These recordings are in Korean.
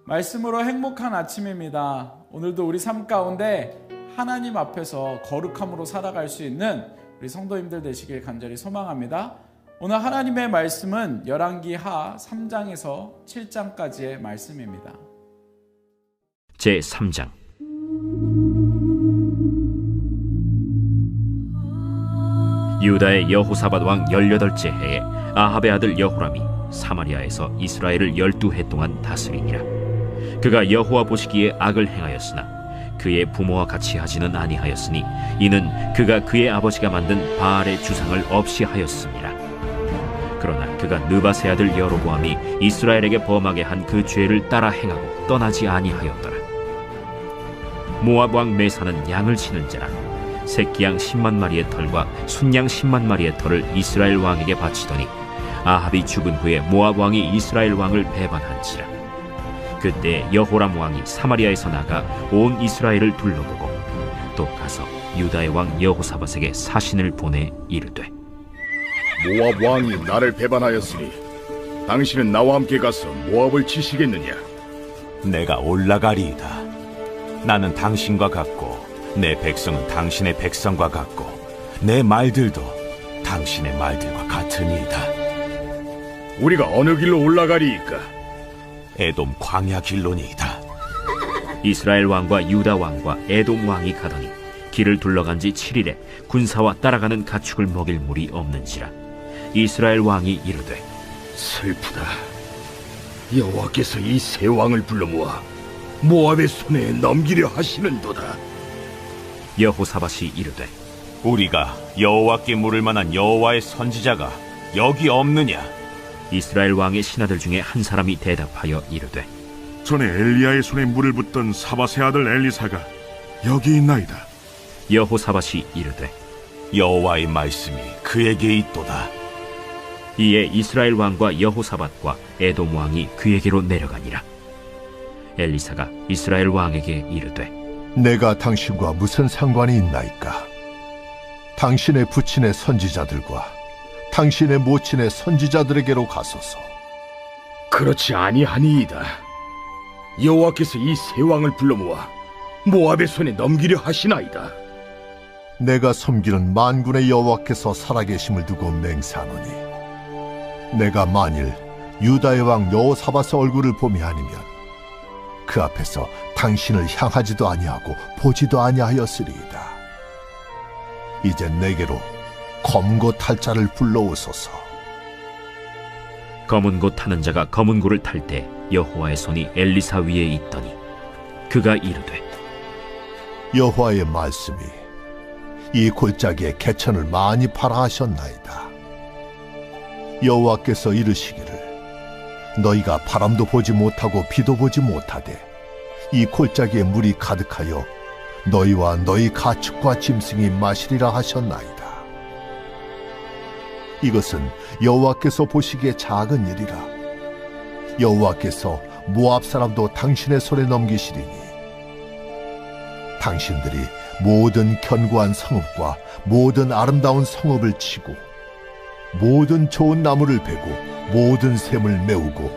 말씀으로 행복한 아침입니다. 오늘도 우리 삶 가운데 하나님 앞에서 거룩함으로 살아갈 수 있는 우리 성도님들 되시길 간절히 소망합니다. 오늘 하나님의 말씀은 열왕기 하 3장에서 7장까지의 말씀입니다. 제3장. 유다의 여호사밧 왕 18째 해에 아합의 아들 여호람이 사마리아에서 이스라엘을 12해 동안 다스리니라. 그가 여호와 보시기에 악을 행하였으나 그의 부모와 같이 하지는 아니하였으니 이는 그가 그의 아버지가 만든 바알의 주상을 없이 하였습니다. 그러나 그가 느밧의 아들 여로보암이 이스라엘에게 범하게 한 그 죄를 따라 행하고 떠나지 아니하였더라. 모압 왕 메사는 양을 치는 자라 새끼양 10만 마리의 털과 순양 10만 마리의 털을 이스라엘 왕에게 바치더니 아합이 죽은 후에 모압 왕이 이스라엘 왕을 배반한지라. 그때 여호람 왕이 사마리아에서 나가 온 이스라엘을 둘러보고 또 가서 유다의 왕 여호사밧에게 사신을 보내 이르되, 모압 왕이 나를 배반하였으니 당신은 나와 함께 가서 모압을 치시겠느냐? 내가 올라가리이다. 나는 당신과 같고 내 백성은 당신의 백성과 같고 내 말들도 당신의 말들과 같으니이다. 우리가 어느 길로 올라가리이까? 에돔 광야 길로니이다. 이스라엘 왕과 유다 왕과 에돔 왕이 가더니 길을 둘러간 지 7일에 군사와 따라가는 가축을 먹일 물이 없는지라. 이스라엘 왕이 이르되, 슬프다. 여호와께서 이 세 왕을 불러 모아 모압의 손에 넘기려 하시는도다. 여호사밧이 이르되, 우리가 여호와께 물을 만한 여호와의 선지자가 여기 없느냐? 이스라엘 왕의 신하들 중에 한 사람이 대답하여 이르되, 전에 엘리야의 손에 물을 붓던 사밧의 아들 엘리사가 여기 있나이다. 여호사밧이 이르되, 여호와의 말씀이 그에게 있도다. 이에 이스라엘 왕과 여호사밧과 에돔 왕이 그에게로 내려가니라. 엘리사가 이스라엘 왕에게 이르되, 내가 당신과 무슨 상관이 있나이까? 당신의 부친의 선지자들과 당신의 모친의 선지자들에게로 가소서. 그렇지 아니하니이다. 여호와께서 이 세 왕을 불러 모아 모압의 손에 넘기려 하시나이다. 내가 섬기는 만군의 여호와께서 살아계심을 두고 맹세하노니 내가 만일 유다의 왕 여호사밧의 얼굴을 봄이 아니면 그 앞에서 당신을 향하지도 아니하고 보지도 아니하였으리이다. 이제 내게로 검은 고 탈 자를 불러오소서. 검은 고 타는 자가 검은 고를 탈 때 여호와의 손이 엘리사 위에 있더니 그가 이르되, 여호와의 말씀이 이 골짜기에 개천을 많이 팔아 하셨나이다. 여호와께서 이르시기를 너희가 바람도 보지 못하고 비도 보지 못하되 이 골짜기에 물이 가득하여 너희와 너희 가축과 짐승이 마시리라 하셨나이다. 이것은 여호와께서 보시기에 작은 일이라. 여호와께서 모압 사람도 당신의 손에 넘기시리니 당신들이 모든 견고한 성읍과 모든 아름다운 성읍을 치고 모든 좋은 나무를 베고 모든 샘을 메우고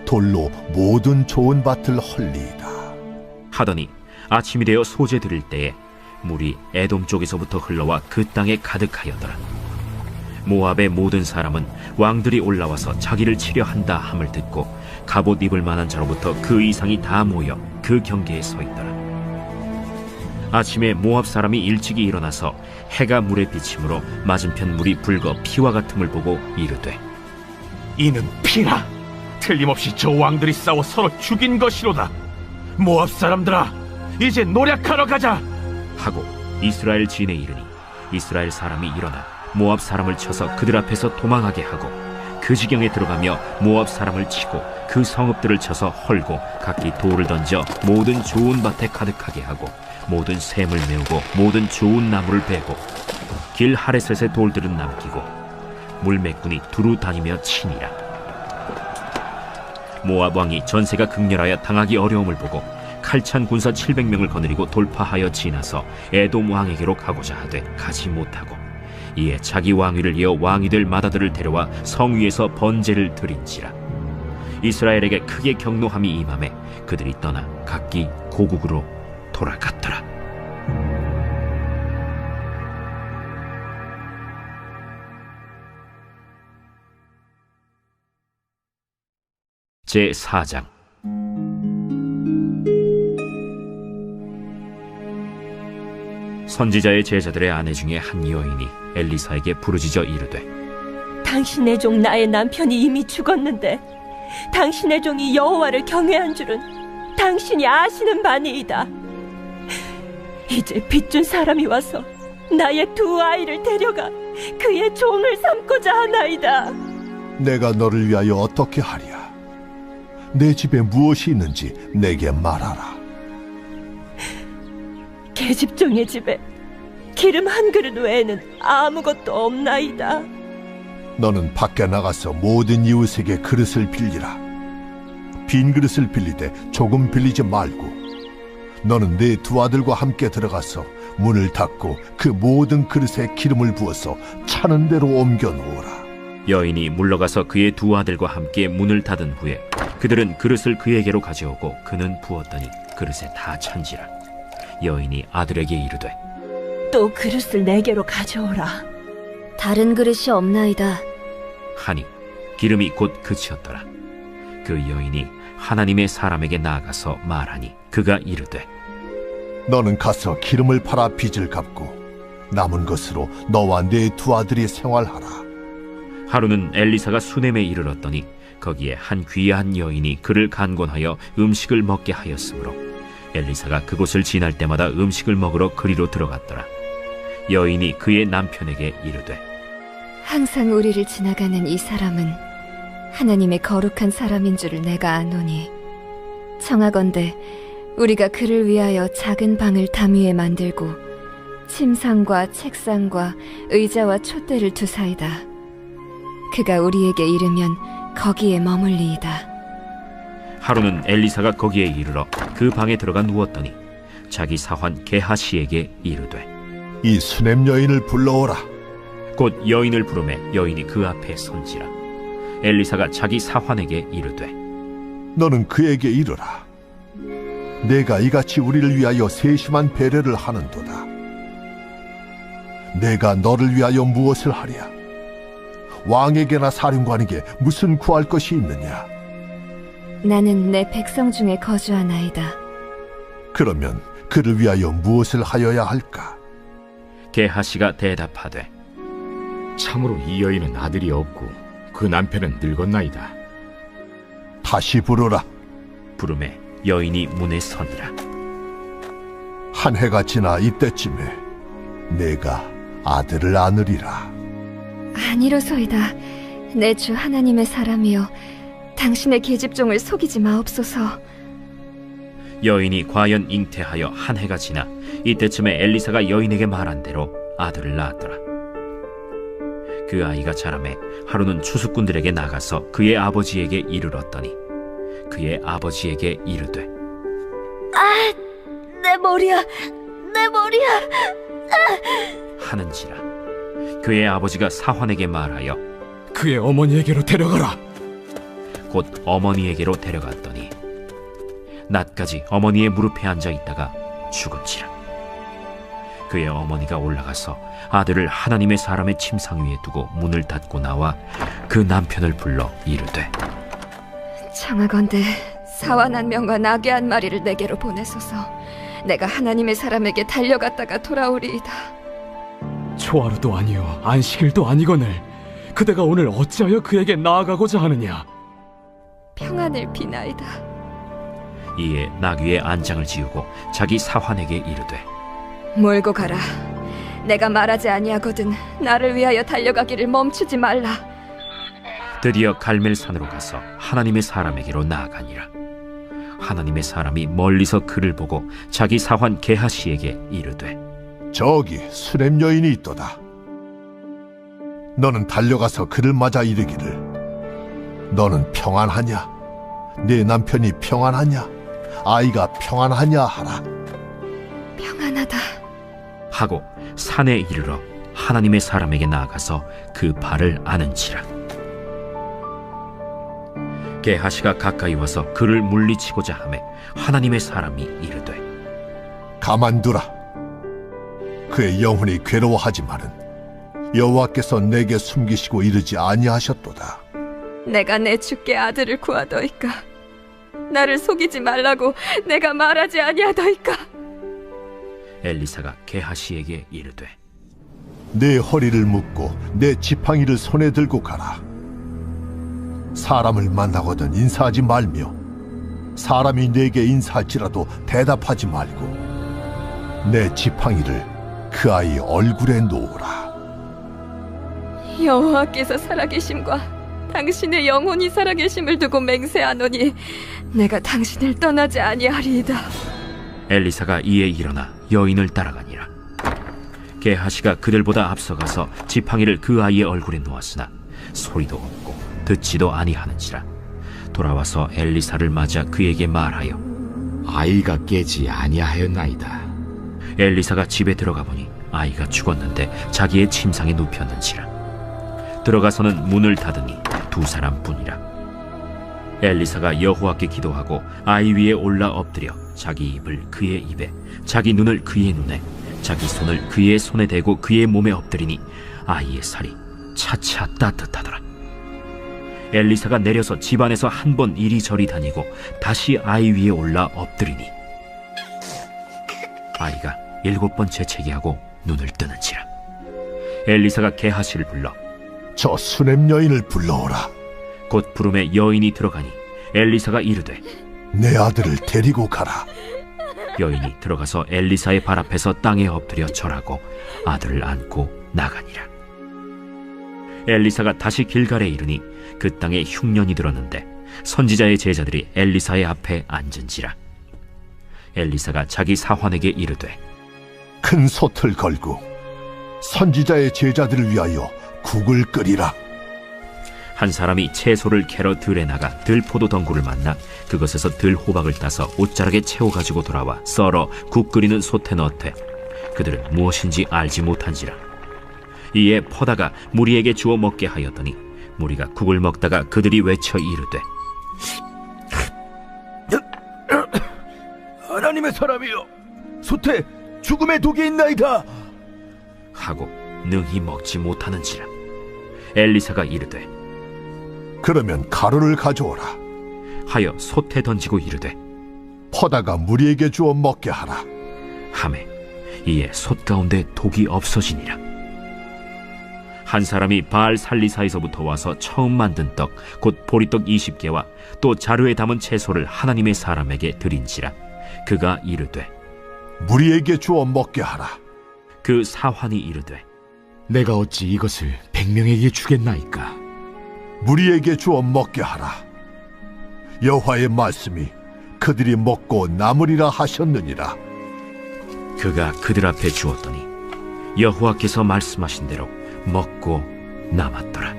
돌로 모든 좋은 밭을 헐리이다. 하더니 아침이 되어 소재 드릴 때에 물이 에돔 쪽에서부터 흘러와 그 땅에 가득하였더라. 모압의 모든 사람은 왕들이 올라와서 자기를 치려 한다 함을 듣고 갑옷 입을 만한 자로부터 그 이상이 다 모여 그 경계에 서 있더라. 아침에 모압 사람이 일찍이 일어나서 해가 물에 비침으로 맞은편 물이 붉어 피와 같음을 보고 이르되, 이는 피라. 틀림없이 저 왕들이 싸워 서로 죽인 것이로다. 모압 사람들아, 이제 노력하러 가자 하고 이스라엘 진에 이르니 이스라엘 사람이 일어나 모압 사람을 쳐서 그들 앞에서 도망하게 하고 그 지경에 들어가며 모압 사람을 치고 그 성읍들을 쳐서 헐고 각기 돌을 던져 모든 좋은 밭에 가득하게 하고 모든 샘을 메우고 모든 좋은 나무를 베고 길 하레셋의 돌들은 남기고 물매꾼이 두루 다니며 치니라. 모압 왕이 전세가 극렬하여 당하기 어려움을 보고 칼찬 군사 700명을 거느리고 돌파하여 지나서 에돔 왕에게로 가고자 하되 가지 못하고 이에 자기 왕위를 이어 왕이 될 마다들을 데려와 성 위에서 번제를 드린지라. 이스라엘에게 크게 경노함이 임하매 그들이 떠나 각기 고국으로 돌아갔더라. 제4장. 선지자의 제자들의 아내 중에 한 여인이 엘리사에게 부르짖어 이르되, 당신의 종 나의 남편이 이미 죽었는데 당신의 종이 여호와를 경외한 줄은 당신이 아시는 바니이다. 이제 빚준 사람이 와서 나의 두 아이를 데려가 그의 종을 삼고자 하나이다. 내가 너를 위하여 어떻게 하랴? 내 집에 무엇이 있는지 내게 말하라. 계집종의 집에 기름 한 그릇 외에는 아무것도 없나이다. 너는 밖에 나가서 모든 이웃에게 그릇을 빌리라. 빈 그릇을 빌리되 조금 빌리지 말고 너는 네 두 아들과 함께 들어가서 문을 닫고 그 모든 그릇에 기름을 부어서 차는 대로 옮겨 놓으라. 여인이 물러가서 그의 두 아들과 함께 문을 닫은 후에 그들은 그릇을 그에게로 가져오고 그는 부었더니 그릇에 다 찬지라. 여인이 아들에게 이르되, 또 그릇을 내게로 가져오라. 다른 그릇이 없나이다. 하니 기름이 곧 그치었더라. 그 여인이 하나님의 사람에게 나아가서 말하니 그가 이르되, 너는 가서 기름을 팔아 빚을 갚고 남은 것으로 너와 네 두 아들이 생활하라. 하루는 엘리사가 수넴에 이르렀더니 거기에 한 귀한 여인이 그를 간곤하여 음식을 먹게 하였으므로 엘리사가 그곳을 지날 때마다 음식을 먹으러 그리로 들어갔더라. 여인이 그의 남편에게 이르되, 항상 우리를 지나가는 이 사람은 하나님의 거룩한 사람인 줄을 내가 아노니 청하건대 우리가 그를 위하여 작은 방을 담 위에 만들고 침상과 책상과 의자와 촛대를 두사이다. 그가 우리에게 이르면 거기에 머물리이다. 하루는 엘리사가 거기에 이르러 그 방에 들어가 누웠더니 자기 사환 게하시에게 이르되, 이 수넴 여인을 불러오라. 곧 여인을 부르매 여인이 그 앞에 선지라. 엘리사가 자기 사환에게 이르되, 너는 그에게 이르라. 내가 이같이 우리를 위하여 세심한 배려를 하는도다. 내가 너를 위하여 무엇을 하랴? 왕에게나 사령관에게 무슨 구할 것이 있느냐? 나는 내 백성 중에 거주하나이다. 그러면 그를 위하여 무엇을 하여야 할까? 게하시가 대답하되, 참으로 이 여인은 아들이 없고 그 남편은 늙었나이다. 다시 부르라. 부르매 여인이 문에 서니라. 한 해가 지나 이때쯤에 내가 아들을 안으리라. 아니로소이다. 내 주 하나님의 사람이여, 당신의 계집종을 속이지 마옵소서. 여인이 과연 잉태하여 한 해가 지나 이때쯤에 엘리사가 여인에게 말한 대로 아들을 낳았더라. 그 아이가 자라매 하루는 추수꾼들에게 나가서 그의 아버지에게 이르렀더니 그의 아버지에게 이르되, 내 머리야, 내 머리야. 하는지라. 그의 아버지가 사환에게 말하여 그의 어머니에게로 데려가라. 곧 어머니에게로 데려갔더니 낮까지 어머니의 무릎에 앉아 있다가 죽은지라. 그의 어머니가 올라가서 아들을 하나님의 사람의 침상 위에 두고 문을 닫고 나와 그 남편을 불러 이르되, 청하건대 사완 한 명과 나귀 한 마리를 내게로 보내소서. 내가 하나님의 사람에게 달려갔다가 돌아오리이다. 초하루도 아니요 안식일도 아니거늘 그대가 오늘 어찌하여 그에게 나아가고자 하느냐? 평안을 비나이다. 이에 나귀의 안장을 지우고 자기 사환에게 이르되, 몰고 가라. 내가 말하지 아니하거든 나를 위하여 달려가기를 멈추지 말라. 드디어 갈멜산으로 가서 하나님의 사람에게로 나아가니라. 하나님의 사람이 멀리서 그를 보고 자기 사환 게하시에게 이르되, 저기 수넴 여인이 있도다. 너는 달려가서 그를 맞아 이르기를, 너는 평안하냐? 네 남편이 평안하냐? 아이가 평안하냐 하라. 평안하다 하고 산에 이르러 하나님의 사람에게 나아가서 그 발을 아는지라. 게하시가 가까이 와서 그를 물리치고자 하매 하나님의 사람이 이르되 가만두라. 그의 영혼이 괴로워하지만은 여호와께서 내게 숨기시고 이르지 아니하셨도다. 내가 내 주께 아들을 구하더이까. 나를 속이지 말라고 내가 말하지 아니하더이까. 엘리사가 게하시에게 이르되 내 허리를 묶고 내 지팡이를 손에 들고 가라. 사람을 만나거든 인사하지 말며 사람이 내게 인사할지라도 대답하지 말고 내 지팡이를 그 아이 얼굴에 놓으라. 여호와께서 살아계심과 당신의 영혼이 살아계심을 두고 맹세하노니 내가 당신을 떠나지 아니하리이다. 엘리사가 이에 일어나 여인을 따라가니라. 게하시가 그들보다 앞서가서 지팡이를 그 아이의 얼굴에 놓았으나 소리도 없고 듣지도 아니하는지라. 돌아와서 엘리사를 맞아 그에게 말하여 아이가 깨지 아니하였나이다. 엘리사가 집에 들어가 보니 아이가 죽었는데 자기의 침상에 눕혔는지라. 들어가서는 문을 닫으니 두 사람뿐이라. 엘리사가 여호와께 기도하고 아이 위에 올라 엎드려 자기 입을 그의 입에 자기 눈을 그의 눈에 자기 손을 그의 손에 대고 그의 몸에 엎드리니 아이의 살이 차차 따뜻하더라. 엘리사가 내려서 집안에서 한 번 이리저리 다니고 다시 아이 위에 올라 엎드리니 아이가 7번 재채기하고 눈을 뜨는지라. 엘리사가 게하시를 불러 저 수냄 여인을 불러오라. 곧 부름에 여인이 들어가니 엘리사가 이르되 내 아들을 데리고 가라. 여인이 들어가서 엘리사의 발 앞에서 땅에 엎드려 절하고 아들을 안고 나가니라. 엘리사가 다시 길갈에 이르니 그 땅에 흉년이 들었는데 선지자의 제자들이 엘리사의 앞에 앉은지라. 엘리사가 자기 사환에게 이르되 큰 솥을 걸고 선지자의 제자들을 위하여 국을 끓이라. 한 사람이 채소를 캐러 들에 나가 들포도 덩굴을 만나 그것에서 들호박을 따서 옷자락에 채워가지고 돌아와 썰어 국 끓이는 솥에 넣되 그들은 무엇인지 알지 못한지라. 이에 퍼다가 무리에게 주어 먹게 하였더니 무리가 국을 먹다가 그들이 외쳐 이르되 하나님의 사람이여, 솥에 죽음의 독이 있나이다 하고 능히 먹지 못하는지라. 엘리사가 이르되 그러면 가루를 가져오라. 하여 솥에 던지고 이르되 퍼다가 무리에게 주어 먹게 하라. 하매 이에 솥 가운데 독이 없어지니라. 한 사람이 바알 살리사에서부터 와서 처음 만든 떡 곧 보리떡 20개와 또 자루에 담은 채소를 하나님의 사람에게 드린지라. 그가 이르되 무리에게 주어 먹게 하라. 그 사환이 이르되 내가 어찌 이것을 100명에게 주겠나이까. 무리에게 주어 먹게 하라. 여호와의 말씀이 그들이 먹고 남으리라 하셨느니라. 그가 그들 앞에 주었더니 여호와께서 말씀하신 대로 먹고 남았더라.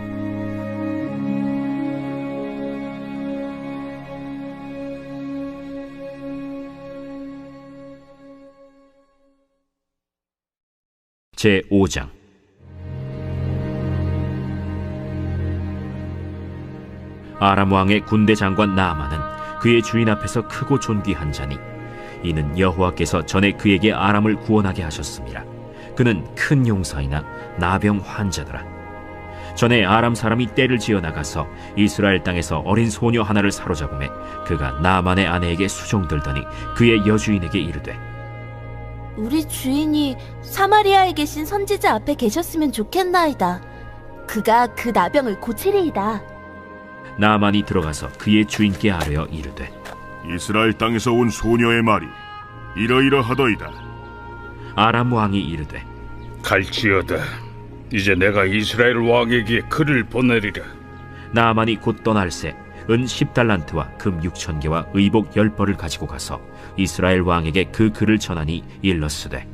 제5장. 아람 왕의 군대 장관 나아만은 그의 주인 앞에서 크고 존귀한 자니 이는 여호와께서 전에 그에게 아람을 구원하게 하셨습니다. 그는 큰 용사이나 나병 환자더라. 전에 아람 사람이 떼를 지어 나가서 이스라엘 땅에서 어린 소녀 하나를 사로잡음에 그가 나아만의 아내에게 수종들더니 그의 여주인에게 이르되 우리 주인이 사마리아에 계신 선지자 앞에 계셨으면 좋겠나이다. 그가 그 나병을 고치리이다. 나아만이 들어가서 그의 주인께 아뢰어 이르되 이스라엘 땅에서 온 소녀의 말이 이러이러하더이다. 아람 왕이 이르되 갈지어다. 이제 내가 이스라엘 왕에게 글을 보내리라. 나아만이 곧 떠날새 은 10달란트와 금 6,000개와 의복 10벌을 가지고 가서 이스라엘 왕에게 그 글을 전하니 일렀으되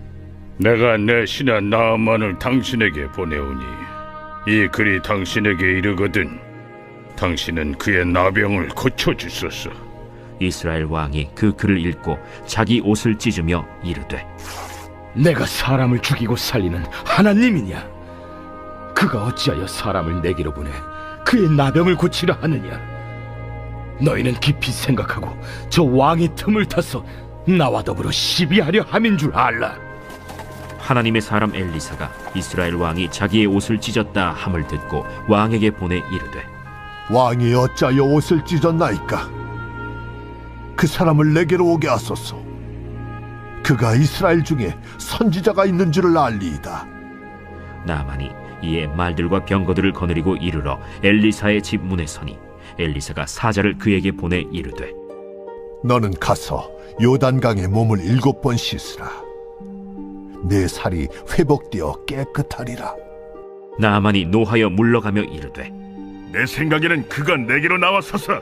내가 내 신하 나아만을 당신에게 보내오니 이 글이 당신에게 이르거든 당신은 그의 나병을 고쳐주소서. 이스라엘 왕이 그 글을 읽고 자기 옷을 찢으며 이르되 내가 사람을 죽이고 살리는 하나님이냐? 그가 어찌하여 사람을 내게로 보내 그의 나병을 고치라 하느냐? 너희는 깊이 생각하고 저 왕의 틈을 타서 나와 더불어 시비하려 함인 줄 알라. 하나님의 사람 엘리사가 이스라엘 왕이 자기의 옷을 찢었다 함을 듣고 왕에게 보내 이르되, 왕이 어찌하여 옷을 찢었나이까? 그 사람을 내게로 오게 하소서. 그가 이스라엘 중에 선지자가 있는 줄을 알리이다. 나아만이 이에 말들과 병거들을 거느리고 이르러 엘리사의 집 문에 서니 엘리사가 사자를 그에게 보내 이르되, 너는 가서 요단강에 몸을 7번 씻으라. 내 살이 회복되어 깨끗하리라. 나아만이 노하여 물러가며 이르되, 내 생각에는 그가 내게로 나와서서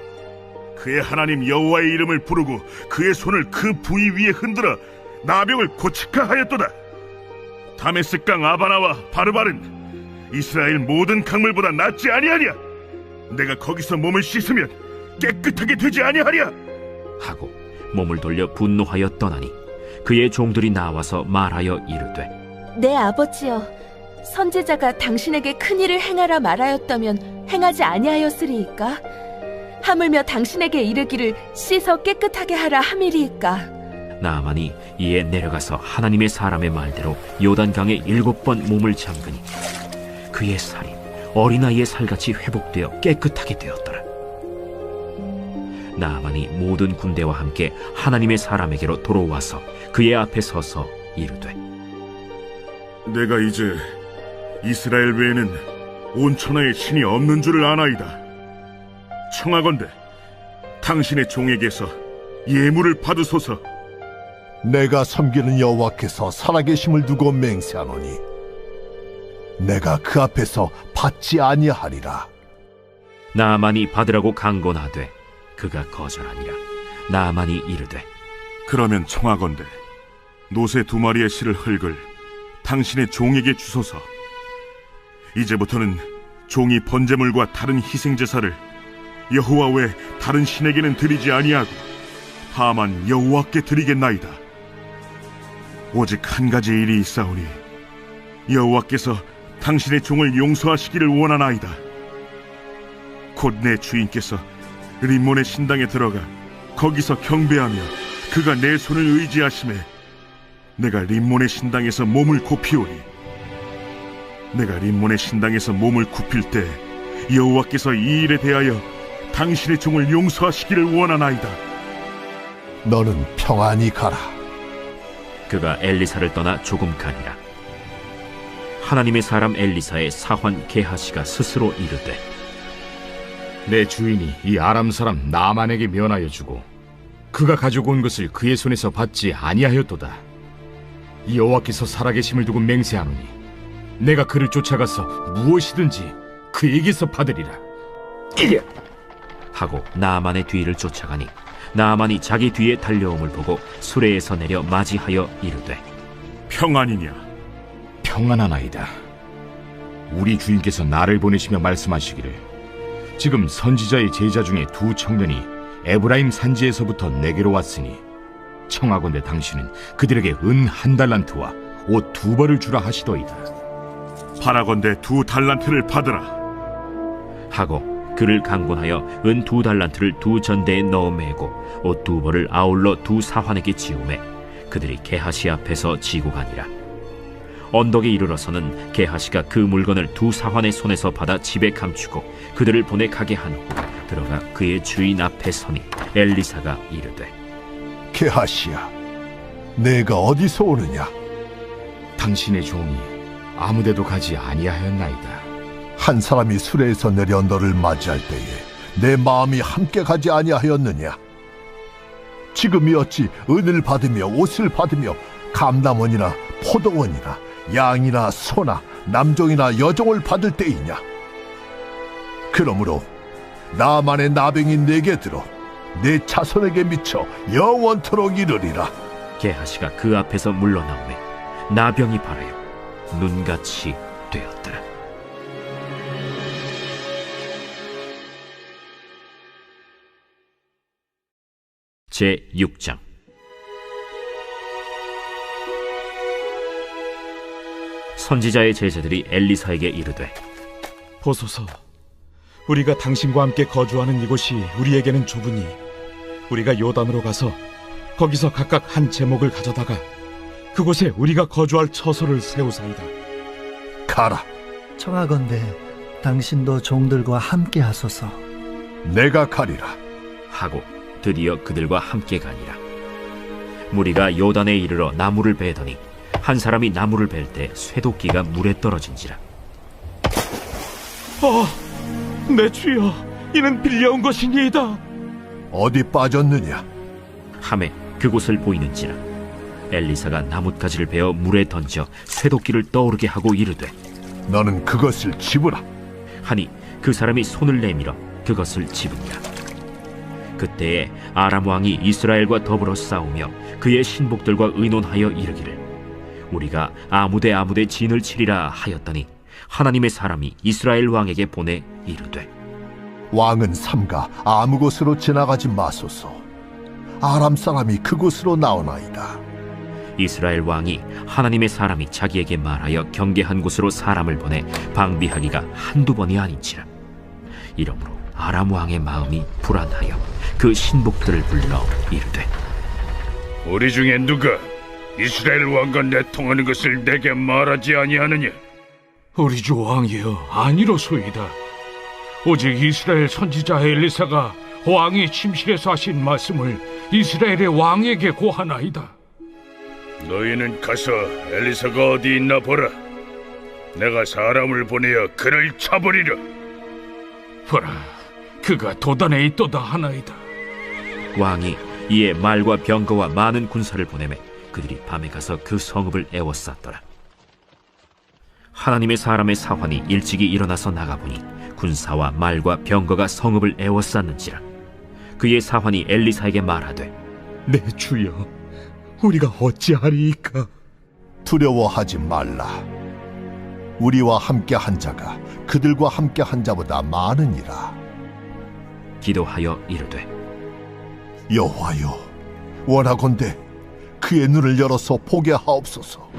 그의 하나님 여호와의 이름을 부르고 그의 손을 그 부위 위에 흔들어 나병을 고치카 하였도다. 다메스강 아바나와 바르바른 이스라엘 모든 강물보다 낫지 아니하랴. 내가 거기서 몸을 씻으면 깨끗하게 되지 아니하랴 하고 몸을 돌려 분노하여 떠나니 그의 종들이 나와서 말하여 이르되, 내 아버지여, 선지자가 당신에게 큰일을 행하라 말하였다면 행하지 아니하였으리이까? 하물며 당신에게 이르기를 씻어 깨끗하게 하라 함이리이까? 나아만이 이에 내려가서 하나님의 사람의 말대로 요단강에 7번 몸을 잠그니 그의 살이 어린아이의 살같이 회복되어 깨끗하게 되었더라. 나아만이 모든 군대와 함께 하나님의 사람에게로 돌아와서 그의 앞에 서서 이르되, 내가 이제 이스라엘 외에는 온 천하에 신이 없는 줄을 아나이다. 청하건대 당신의 종에게서 예물을 받으소서. 내가 섬기는 여호와께서 살아계심을 두고 맹세하노니 내가 그 앞에서 받지 아니하리라. 나아만이 받으라고 강권하되 그가 거절하니라. 나아만이 이르되, 그러면 청하건대 노새 2마리의 실을 흙을 당신의 종에게 주소서. 이제부터는 종이 번제물과 다른 희생제사를 여호와 외 다른 신에게는 드리지 아니하고 다만 여호와께 드리겠나이다. 오직 한 가지 일이 있사오니 여호와께서 당신의 종을 용서하시기를 원하나이다. 곧 내 주인께서 림몬의 신당에 들어가 거기서 경배하며 그가 내 손을 의지하심에 내가 림몬의 신당에서 몸을 굽히오리. 내가 림몬의 신당에서 몸을 굽힐 때 여호와께서 이 일에 대하여 당신의 종을 용서하시기를 원하나이다. 너는 평안히 가라. 그가 엘리사를 떠나 조금 가니라. 하나님의 사람 엘리사의 사환 게하시가 스스로 이르되, 내 주인이 이 아람 사람 나만에게 면하여 주고 그가 가지고 온 것을 그의 손에서 받지 아니하였도다. 이 여호와께서 살아계심을 두고 맹세하노니 내가 그를 쫓아가서 무엇이든지 그에게서 받으리라. 하고 나아만의 뒤를 쫓아가니 나아만이 자기 뒤에 달려옴을 보고 수레에서 내려 맞이하여 이르되, 평안이냐? 평안하나이다. 우리 주인께서 나를 보내시며 말씀하시기를, 지금 선지자의 제자 중에 2 청년이 에브라임 산지에서부터 내게로 왔으니 청하건대 당신은 그들에게 은 1달란트와 옷 2벌을 주라 하시더이다. 바라건대 2달란트를 받으라 하고 그를 강권하여 은 2달란트를 2 전대에 넣어 매고 옷 2벌을 아울러 2 사환에게 지우매 그들이 게하시 앞에서 지고 가니라. 언덕에 이르러서는 게하시가 그 물건을 2 사환의 손에서 받아 집에 감추고 그들을 보내 가게 한 후 들어가 그의 주인 앞에 서니 엘리사가 이르되, 게하시야, 내가 어디서 오느냐? 당신의 종이 아무데도 가지 아니하였나이다. 한 사람이 수레에서 내려 너를 맞이할 때에 내 마음이 함께 가지 아니하였느냐? 지금이 어찌 은을 받으며 옷을 받으며 감남원이나 포도원이나 양이나 소나 남종이나 여종을 받을 때이냐? 그러므로 나만의 나병이 내게 들어 내 자손에게 미쳐 영원토록 이르리라. 게하시가 그 앞에서 물러나오매 나병이 발하여 눈같이 되었더라. 제6장. 선지자의 제자들이 엘리사에게 이르되, 보소서, 우리가 당신과 함께 거주하는 이곳이 우리에게는 좁으니 우리가 요단으로 가서 거기서 각각 한 제목을 가져다가 그곳에 우리가 거주할 처소를 세우사이다. 가라. 청하건대 당신도 종들과 함께 하소서. 내가 가리라. 하고 드디어 그들과 함께 가니라. 무리가 요단에 이르러 나무를 베더니 한 사람이 나무를 벨 때 쇠도끼가 물에 떨어진지라. 내 주여, 이는 빌려온 것이니이다. 어디 빠졌느냐? 하매 그곳을 보이는지라. 엘리사가 나뭇가지를 베어 물에 던져 쇠도끼를 떠오르게 하고 이르되 너는 그것을 집으라. 하니 그 사람이 손을 내밀어 그것을 집으니라. 그때에 아람 왕이 이스라엘과 더불어 싸우며 그의 신복들과 의논하여 이르기를 우리가 아무데 진을 치리라 하였더니 하나님의 사람이 이스라엘 왕에게 보내 이르되 왕은 삼가 아무 곳으로 지나가지 마소서. 아람 사람이 그곳으로 나오나이다. 이스라엘 왕이 하나님의 사람이 자기에게 말하여 경계한 곳으로 사람을 보내 방비하기가 한두 번이 아닌지라. 이러므로 아람 왕의 마음이 불안하여 그 신복들을 불러 이르되 우리 중에 누가 이스라엘 왕과 내통하는 것을 내게 말하지 아니하느냐? 우리 주 왕이여, 아니로소이다. 오직 이스라엘 선지자 엘리사가 왕이 침실에서 하신 말씀을 이스라엘의 왕에게 고하나이다. 너희는 가서 엘리사가 어디 있나 보라. 내가 사람을 보내어 그를 쳐버리려. 보라, 그가 도단에 있도다 하나이다. 왕이 이에 말과 병거와 많은 군사를 보내매 그들이 밤에 가서 그 성읍을 에워쌌더라. 하나님의 사람의 사환이 일찍이 일어나서 나가보니 군사와 말과 병거가 성읍을 에워쌌는지라. 그의 사환이 엘리사에게 말하되 내 주여, 우리가 어찌하리이까? 두려워하지 말라. 우리와 함께 한 자가 그들과 함께 한 자보다 많으니라. 기도하여 이르되 여호와여, 원하건대 그의 눈을 열어서 보게 하옵소서.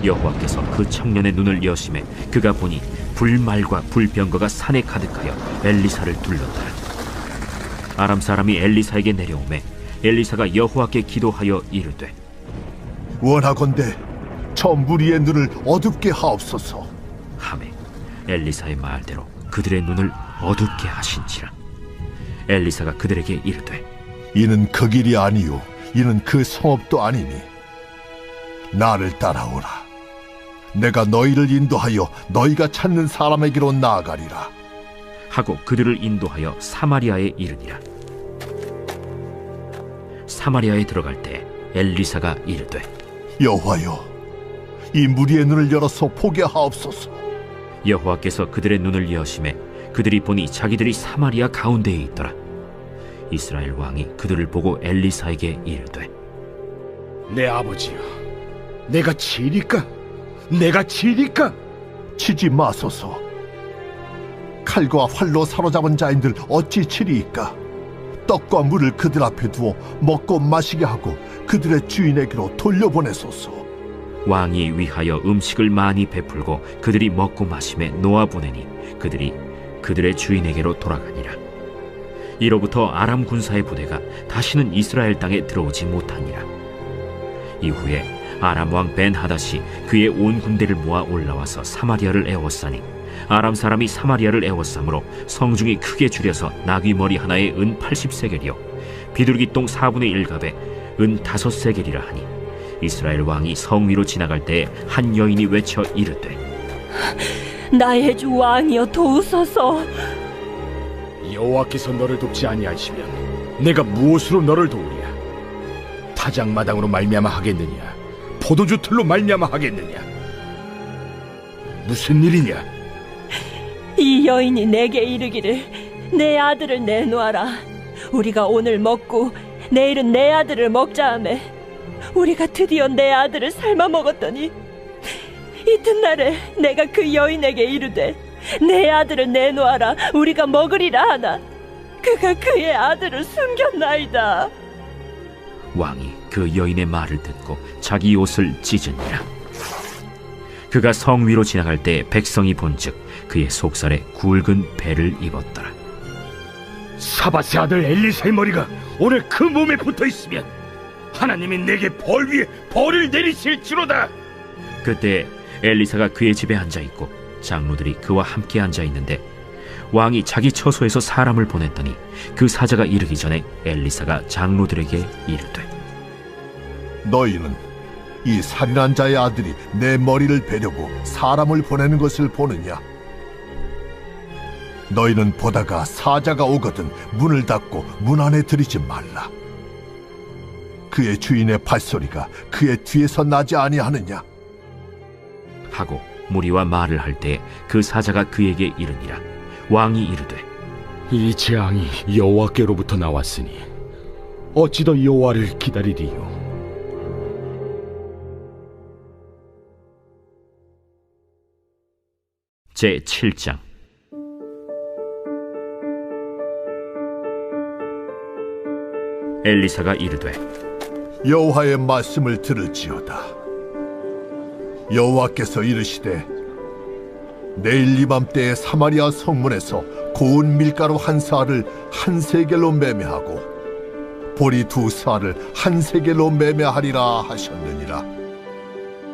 여호와께서 그 청년의 눈을 여심해 그가 보니 불말과 불병거가 산에 가득하여 엘리사를 둘렀더라. 아람 사람이 엘리사에게 내려오매 엘리사가 여호와께 기도하여 이르되 원하건대 저 무리의 눈을 어둡게 하옵소서. 하매 엘리사의 말대로 그들의 눈을 어둡게 하신지라. 엘리사가 그들에게 이르되 이는 그 길이 아니요 이는 그 성읍도 아니니 나를 따라오라. 내가 너희를 인도하여 너희가 찾는 사람에게로 나아가리라. 하고 그들을 인도하여 사마리아에 이르니라. 사마리아에 들어갈 때 엘리사가 이르되 여호와여, 이 무리의 눈을 열어서 보게 하옵소서. 여호와께서 그들의 눈을 여심해 그들이 보니 자기들이 사마리아 가운데에 있더라. 이스라엘 왕이 그들을 보고 엘리사에게 이르되 내 아버지여, 내가 치리까? 내가 치리까? 치지 마소서. 칼과 활로 사로잡은 자인들 어찌 치리이까? 떡과 물을 그들 앞에 두어 먹고 마시게 하고 그들의 주인에게로 돌려보내소서. 왕이 위하여 음식을 많이 베풀고 그들이 먹고 마심에 놓아보내니 그들이 그들의 주인에게로 돌아가니라. 이로부터 아람 군사의 부대가 다시는 이스라엘 땅에 들어오지 못하니라. 이후에 아람 왕 벤하닷이 그의 온 군대를 모아 올라와서 사마리아를 에워싸니 아람 사람이 사마리아를 에워싸므로 성중이 크게 줄여서 나귀 머리 하나에 은 80세겔이요 비둘기 똥 4분의 1갑에 은 5세겔이라 하니 이스라엘 왕이 성 위로 지나갈 때에 한 여인이 외쳐 이르되 나의 주 왕이여 도우소서. 여호와께서 너를 돕지 아니하시면 내가 무엇으로 너를 도우랴? 타작마당으로 말미암아 하겠느냐? 포도주 틀로 말미암아 하겠느냐? 무슨 일이냐? 이 여인이 내게 이르기를 내 아들을 내놓아라. 우리가 오늘 먹고 내일은 내 아들을 먹자 하매 우리가 드디어 내 아들을 삶아 먹었더니 이튿날에 내가 그 여인에게 이르되 내 아들을 내놓아라. 우리가 먹으리라 하나 그가 그의 아들을 숨겼나이다. 왕이 그 여인의 말을 듣고 자기 옷을 찢으니라. 그가 성 위로 지나갈 때 백성이 본즉 그의 속살에 굵은 배를 입었더라. 사밧의 아들 엘리사의 머리가 오늘 그 몸에 붙어 있으면 하나님이 내게 벌 위에 벌을 내리실지로다. 그때 엘리사가 그의 집에 앉아 있고 장로들이 그와 함께 앉아 있는데 왕이 자기 처소에서 사람을 보냈더니 그 사자가 이르기 전에 엘리사가 장로들에게 이르되, 너희는 이 살인한 자의 아들이 내 머리를 베려고 사람을 보내는 것을 보느냐? 너희는 보다가 사자가 오거든 문을 닫고 문 안에 들이지 말라. 그의 주인의 발소리가 그의 뒤에서 나지 아니하느냐? 하고 무리와 말을 할 때 그 사자가 그에게 이르니라. 왕이 이르되, 이 재앙이 여호와께로부터 나왔으니 어찌 더 여호와를 기다리리요? 제7장. 엘리사가 이르되, 여호와의 말씀을 들을지어다. 여호와께서 이르시되, 내일 이맘때에 사마리아 성문에서 고운 밀가루 한 사알을 한 세겔로 매매하고 보리 두 사알을 한 세겔로 매매하리라 하셨느니라.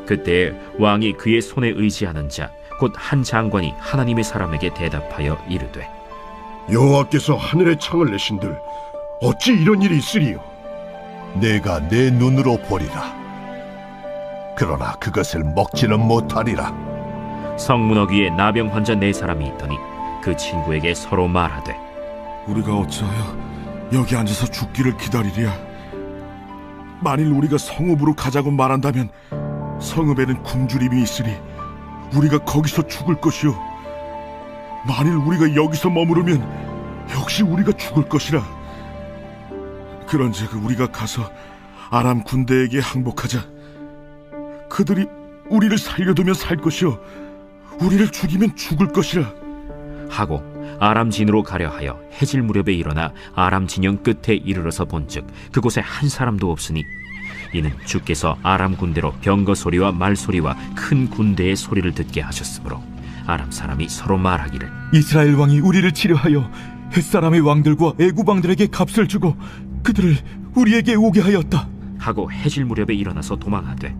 그때 왕이 그의 손에 의지하는 자 곧 한 장관이 하나님의 사람에게 대답하여 이르되, 여호와께서 하늘의 창을 내신들 어찌 이런 일이 있으리요? 내가 내 눈으로 보리라. 그러나 그것을 먹지는 못하리라. 성문어귀에 나병 환자 4사람이 있더니 그 친구에게 서로 말하되, 우리가 어찌하여 여기 앉아서 죽기를 기다리랴? 만일 우리가 성읍으로 가자고 말한다면 성읍에는 굶주림이 있으리 우리가 거기서 죽을 것이요, 만일 우리가 여기서 머무르면 역시 우리가 죽을 것이라. 그런즉 우리가 가서 아람 군대에게 항복하자. 그들이 우리를 살려두면 살 것이요, 우리를 죽이면 죽을 것이라. 하고 아람 진으로 가려 하여 해질 무렵에 일어나 아람 진영 끝에 이르러서 본즉 그곳에 한 사람도 없으니 이는 주께서 아람 군대로 병거 소리와 말 소리와 큰 군대의 소리를 듣게 하셨으므로 아람 사람이 서로 말하기를, 이스라엘 왕이 우리를 치려하여 햇사람의 왕들과 애굽 왕들에게 값을 주고 그들을 우리에게 오게 하였다 하고 해질 무렵에 일어나서 도망하되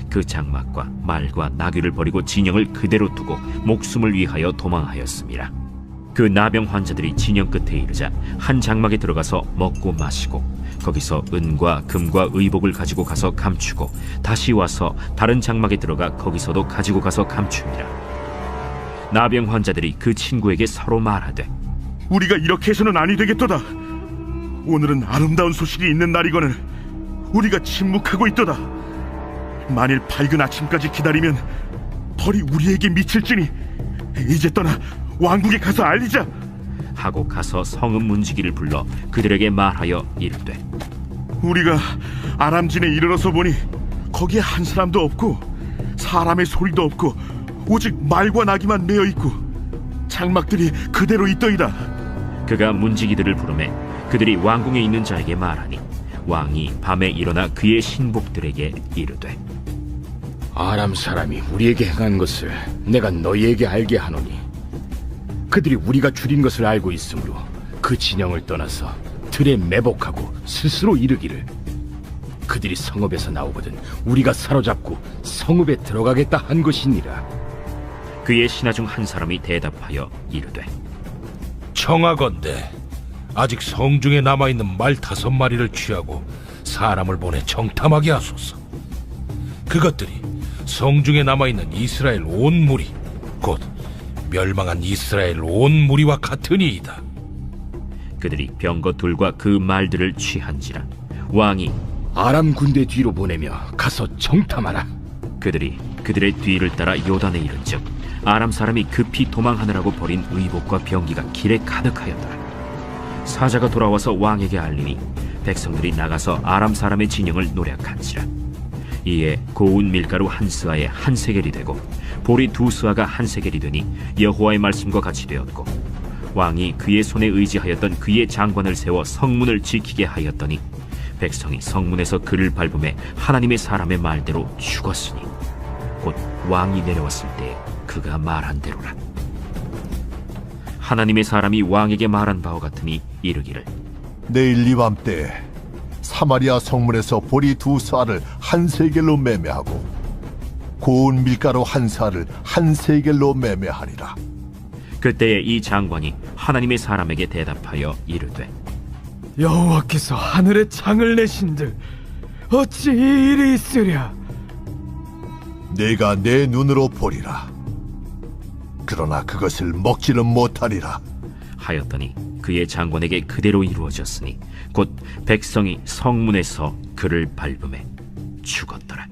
그 장막과 말과 나귀를 버리고 진영을 그대로 두고 목숨을 위하여 도망하였습니다. 그 나병 환자들이 진영 끝에 이르자 한 장막에 들어가서 먹고 마시고 거기서 은과 금과 의복을 가지고 가서 감추고 다시 와서 다른 장막에 들어가 거기서도 가지고 가서 감춥니다. 나병 환자들이 그 친구에게 서로 말하되, 우리가 이렇게 해서는 아니 되겠도다. 오늘은 아름다운 소식이 있는 날이거늘 우리가 침묵하고 있도다. 만일 밝은 아침까지 기다리면 벌이 우리에게 미칠지니 이제 떠나 왕국에 가서 알리자. 하고 가서 성읍 문지기를 불러 그들에게 말하여 이르되, 우리가 아람진에 이르러서 보니 거기에 한 사람도 없고 사람의 소리도 없고 오직 말과 나귀만 메어 있고 장막들이 그대로 있더이다. 그가 문지기들을 부르매 그들이 왕궁에 있는 자에게 말하니 왕이 밤에 일어나 그의 신복들에게 이르되, 아람 사람이 우리에게 행한 것을 내가 너희에게 알게 하노니 그들이 우리가 줄인 것을 알고 있으므로 그 진영을 떠나서 들에 매복하고 스스로 이르기를, 그들이 성읍에서 나오거든 우리가 사로잡고 성읍에 들어가겠다 한 것이니라. 그의 신하 중 한 사람이 대답하여 이르되, 청하건대 아직 성중에 남아있는 말 5마리를 취하고 사람을 보내 정탐하게 하소서. 그것들이 성중에 남아있는 이스라엘 온 무리 곧 멸망한 이스라엘 온 무리와 같으니이다. 그들이 병거 둘과 그 말들을 취한지라 왕이 아람 군대 뒤로 보내며 가서 정탐하라. 그들이 그들의 뒤를 따라 요단에 이른즉 아람 사람이 급히 도망하느라고 버린 의복과 병기가 길에 가득하였더라. 사자가 돌아와서 왕에게 알리니 백성들이 나가서 아람 사람의 진영을 노략한지라. 이에 고운 밀가루 한 스아에 한 세겔이 되고 보리 2스아가 한 세겔이 되니 여호와의 말씀과 같이 되었고, 왕이 그의 손에 의지하였던 그의 장관을 세워 성문을 지키게 하였더니 백성이 성문에서 그를 밟음에 하나님의 사람의 말대로 죽었으니 곧 왕이 내려왔을 때 그가 말한 대로라. 하나님의 사람이 왕에게 말한 바와 같으니 이르기를 내일 이맘때 사마리아 성문에서 보리 2쌀을 한 세겔로 매매하고 고운 밀가루 1쌀을 한 세겔로 매매하리라. 그때에 이 장관이 하나님의 사람에게 대답하여 이르되 여호와께서 하늘에 창을 내신들 어찌 이 일이 있으랴? 내가 내 눈으로 보리라. 그러나 그것을 먹지는 못하리라 하였더니 그의 장관에게 그대로 이루어졌으니 곧 백성이 성문에서 그를 밟음에 죽었더라.